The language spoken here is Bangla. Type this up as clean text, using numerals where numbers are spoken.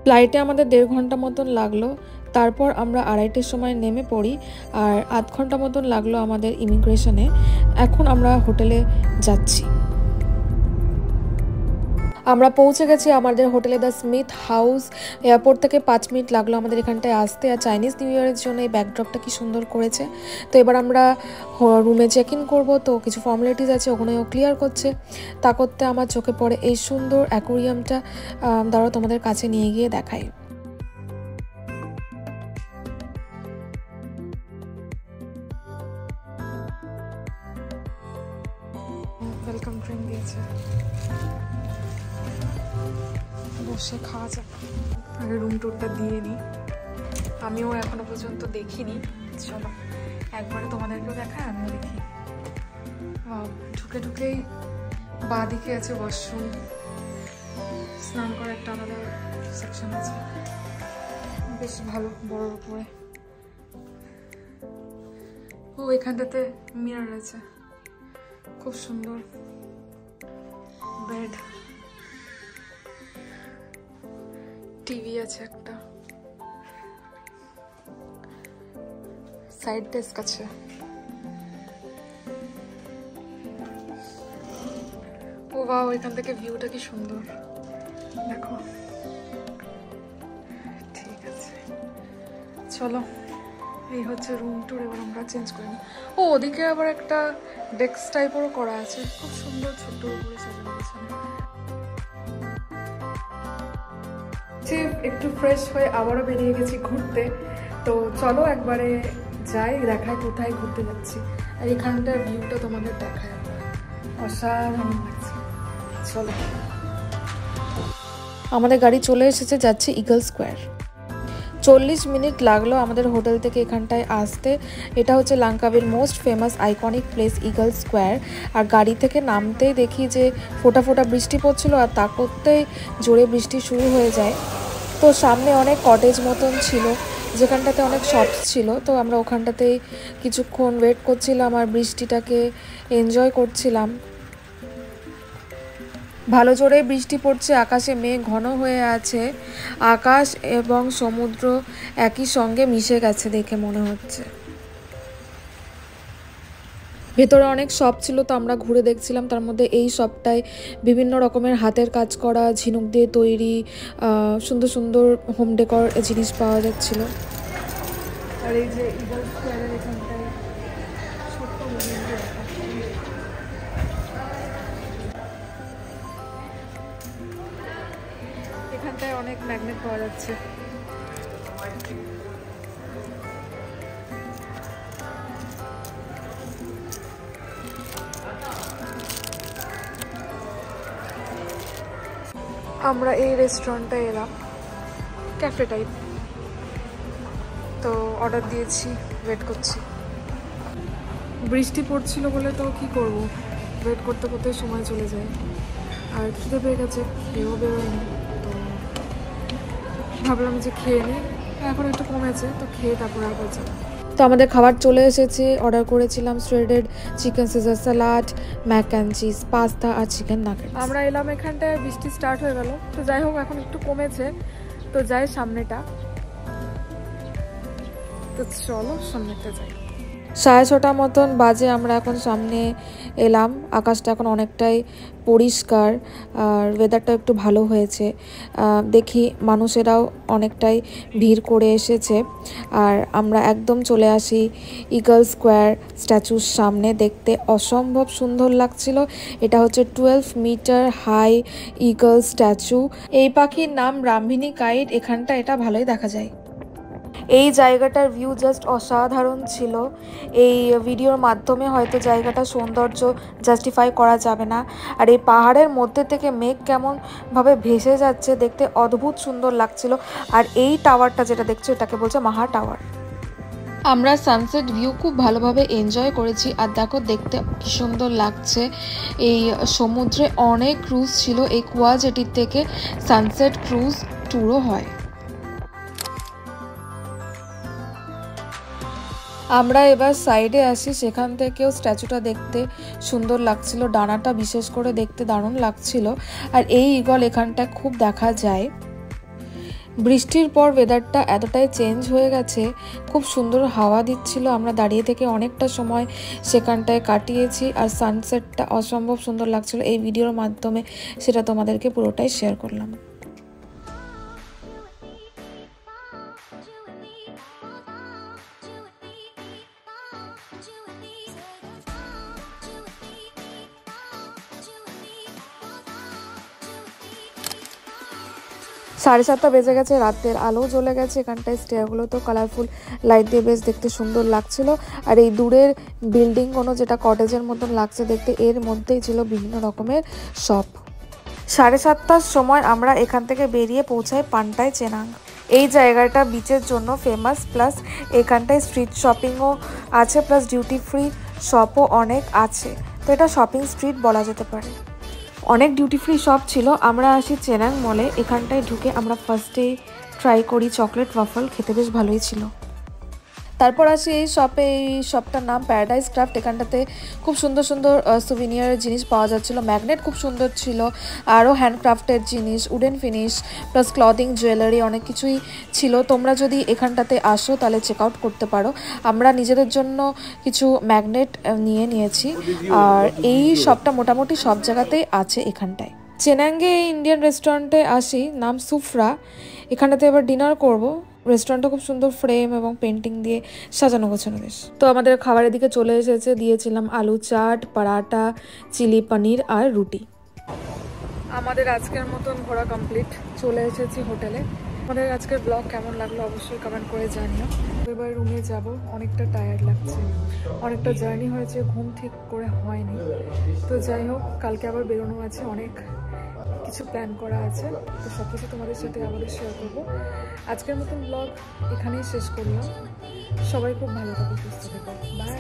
ফ্লাইটে আমাদের 1.5 ঘন্টা মতন লাগলো। তারপর আমরা 2:30-এর সময় নেমে পড়ি, আর 8 ঘন্টা মতন লাগলো আমাদের ইমিগ্রেশনে। এখন আমরা হোটেলে যাচ্ছি। আমরা পৌঁছে গেছি আমাদের হোটেলে, দ্য স্মিথ হাউস। এয়ারপোর্ট থেকে 5 মিনিট লাগলো আমাদের এখানটায় আসতে। আর চাইনিজ নিউ ইয়ারের জন্য এই ব্যাকড্রপটা কি সুন্দর করেছে। তো এবার আমরা রুমে চেক ইন করবো, তো কিছু ফর্মালিটিস আছে ওখানেও ক্লিয়ার করছে। তা করতে আমার চোখে পড়ে এই সুন্দর অ্যাকোরিয়ামটা। দাঁড়াও তোমাদের কাছে নিয়ে গিয়ে দেখাই। ওয়েলকাম ড্রিঙ্ক দিয়েছে, বসে খাওয়া যাক। আগে রুম টুরটা দিয়ে নিই, আমিও এখনো পর্যন্ত দেখিনি। চলো একবারে তোমাদেরকেও দেখায়, আমিও দেখি। ঢুকে ঢুকেই বাঁ দিকে আছে ওয়াশরুম, স্নান করার একটা আলাদা সেকশন আছে, বেশ ভালো, বড়োর উপরে। ও এখানটাতে মিরর আছে, খুব সুন্দর। বেড, টিভি আছে একটা, সাইড ডেস্ক আছে। ও বাহ, এখান থেকে ভিউটা কি সুন্দর দেখো। ঠিক আছে চলো, এই হচ্ছে রুম টুর। এবার আমরা চেঞ্জ করে নিই। ও ওদিকে আবার একটা ডেস্ক টাইপেরও করা আছে, খুব সুন্দর, ছোট্ট উপরে সাজানো পেছনে। একটু ফ্রেশ হয়ে আবারও বেরিয়ে গেছি ঘুরতে। তো চলো একবারে যাই, দেখায় কোথায় ঘুরতে যাচ্ছি। আর এখানটার ভিউটা তোমাদের দেখায়, অসাধারণ লাগছে। চলো, আমাদের গাড়ি চলে এসেছে, যাচ্ছে ইগল স্কোয়ার। 40 মিনিট লাগলো আমাদের হোটেল থেকে এখানটায় আসতে। এটা হচ্ছে লাঙ্কাবির most famous iconic place Eagle Square. আর গাড়ি থেকে নামতেই দেখি যে ফোঁটা ফোঁটা বৃষ্টি পড়ছিল, আর তা করতেই জোরে বৃষ্টি শুরু হয়ে যায়। তো সামনে অনেক কটেজ মতন ছিল, যেখানটাতে অনেক শপস ছিল। তো আমরা ওখানটাতেই কিছুক্ষণ ওয়েট করছিলাম আর বৃষ্টিটাকে এনজয় করছিলাম। ভালো জোরে বৃষ্টি পড়ছে, আকাশে মেঘ ঘন হয়ে আছে, আকাশ এবং সমুদ্র একই সঙ্গে মিশে গেছে দেখে মনে হচ্ছে। ভেতরে অনেক শপ ছিল, তো আমরা ঘুরে দেখছিলাম। তার মধ্যে এই শপটায় বিভিন্ন রকমের হাতের কাজ করা, ঝিনুক দিয়ে তৈরি সুন্দর সুন্দর হোম ডেকর জিনিস পাওয়া যাচ্ছিল। আর এই যে ইগল স্কোয়ারের এখানটায় ছোট্ট এখানটায় অনেক ম্যাগনেট পাওয়া যাচ্ছে। আমরা এই রেস্টুরেন্টে এলাম, ক্যাফে টাইপ। তো অর্ডার দিয়েছি, ওয়েট করছি। বৃষ্টি পড়ছিল বলে তো কি করব, ওয়েট করতে করতে সময় চলে যায়। আর খিদে পেয়ে গেছে, খেয়েও বেরোয়নি। তো ভাবলাম যে খেয়ে নিই, এখন একটু কমেছে, তো খেয়ে তারপর আবার যাবো। তো আমাদের খাবার চলে এসেছে। অর্ডার করেছিলাম shredded chicken caesar salad, mac and cheese pasta আর চিকেন নাগেটস। আমরা এলাম এখানটায়, বৃষ্টি স্টার্ট হয়ে গেল। তো যাই হোক, এখন একটু কমেছে, তো যাই সামনেটা। তো চলো সামনেটা যাই। 6:30 মতন বাজে, আমরা এখন সামনে এলাম। আকাশটা এখন অনেকটাই পরিষ্কার আর ওয়েদারটা একটু ভালো হয়েছে। দেখি মানুষেরাও অনেকটাই ভিড় করে এসেছে। আর আমরা একদম চলে আসি ইগল স্কোয়ার স্ট্যাচুর সামনে। দেখতে অসম্ভব সুন্দর লাগছিল। এটা হচ্ছে 12 মিটার হাই ইগল স্ট্যাচু। এই পাখির নাম ব্রাহ্মিনী কাইট। এখানটা এটা ভালোই দেখা যায়। এই জায়গাটার ভিউ জাস্ট অসাধারণ ছিল। এই ভিডিওর মাধ্যমে হয়তো জায়গাটার সৌন্দর্য জাস্টিফাই করা যাবে না। আর এই পাহাড়ের মধ্যে থেকে মেঘ কেমনভাবে ভেসে যাচ্ছে, দেখতে অদ্ভুত সুন্দর লাগছিল। আর এই টাওয়ারটা যেটা দেখছো, এটাকে বলছে মাহা টাওয়ার। আমরা সানসেট ভিউ খুব ভালোভাবে এনজয় করেছি। আর দেখো দেখতে কি সুন্দর লাগছে। এই সমুদ্রে অনেক ক্রুজ ছিল। এই কুয়া জেটির থেকে সানসেট ক্রুজ ট্যুরও হয়। আমরা এবার সাইডে আসি, সেখান থেকেও স্ট্যাচুটা দেখতে সুন্দর লাগছিল। ডানাটা বিশেষ করে দেখতে দারুণ লাগছিল। আর এই ঈগল এখানটা খুব দেখা যায়। বৃষ্টির পর ওয়েদারটা এতটাই চেঞ্জ হয়ে গেছে, খুব সুন্দর হাওয়া দিচ্ছিল, আমরা দাঁড়িয়ে থেকে অনেকটা সময় সেখানটায় কাটিয়েছি। আর সানসেটটা অসম্ভব সুন্দর লাগছিল, এই ভিডিওর মাধ্যমে সেটা তোমাদেরকে পুরোটাই শেয়ার করলাম। সাড়ে 7টা বেজে গেছে, রাতের আলো জ্বলে গেছে। এখানটায় স্টেয়ারগুলো তো কালারফুল লাইট দিয়ে বেশ দেখতে সুন্দর লাগছিল। আর এই দূরের বিল্ডিংগুলো যেটা কটেজের মতন লাগছে দেখতে, এর মধ্যেই ছিল বিভিন্ন রকমের শপ। 7:30টার সময় আমরা এখান থেকে বেরিয়ে পৌঁছাই পান্টায় চেনাং। এই জায়গাটা বিচের জন্য ফেমাস, প্লাস এখানটায় স্ট্রিট শপিংও আছে, প্লাস ডিউটি ফ্রি শপও অনেক আছে। তো এটা শপিং স্ট্রিট বলা যেতে পারে। অনেক ডিউটি ফ্রি শপ ছিল। আমরা আসি চেনাং মলে, এখানটায় ঢুকে আমরা ফার্স্টে ট্রাই করি চকলেট ওয়াফল, খেতে বেশ ভালোই ছিল। তারপর আসি এই শপে, এই শপটার নাম প্যারাডাইস ক্রাফট। এখানটাতে খুব সুন্দর সুন্দর সুভিনিয়ারের জিনিস পাওয়া যাচ্ছিলো, ম্যাগনেট খুব সুন্দর ছিল, আরও হ্যান্ডক্রাফটের জিনিস, wooden finish, plus clothing, jewellery, অনেক কিছুই ছিল। তোমরা যদি এখানটাতে আসো তাহলে চেক আউট করতে পারো। আমরা নিজেদের জন্য কিছু ম্যাগনেট নিয়েছি। আর এই শপটা মোটামুটি সব জায়গাতেই আছে এখানটায়। চেনাঙ্গে এই ইন্ডিয়ান রেস্টুরেন্টে আসি, নাম সুফরা। এখানটাতে এবার ডিনার করব। রেস্টুরেন্টটা খুব সুন্দর ফ্রেম এবং পেন্টিং দিয়ে সাজানো গোছানো বেশ। তো আমাদের খাবারের দিকে চলে এসেছে, দিয়েছিলাম আলু চাট, পরাটা, চিলি পনির আর রুটি। আমাদের আজকের মতন ঘোরা কমপ্লিট, চলে এসেছি হোটেলে। আমাদের আজকের ব্লগ কেমন লাগলো অবশ্যই কমেন্ট করে জানিও। এবার রুমে যাব, অনেকটা টায়ার্ড লাগছে, অনেকটা জার্নি হয়েছে, ঘুম ঠিক করে হয়নি। তো যাই হোক, কালকে আবার বেরোনো আছে, অনেক কিছু প্ল্যান করা আছে। তো সব কিছু তোমাদের সাথে আমাদের শেয়ার করবো। আজকের মতন ব্লগ এখানেই শেষ করলাম। সবাই খুব ভালো থাকো, সুস্থ থাকো, বাই।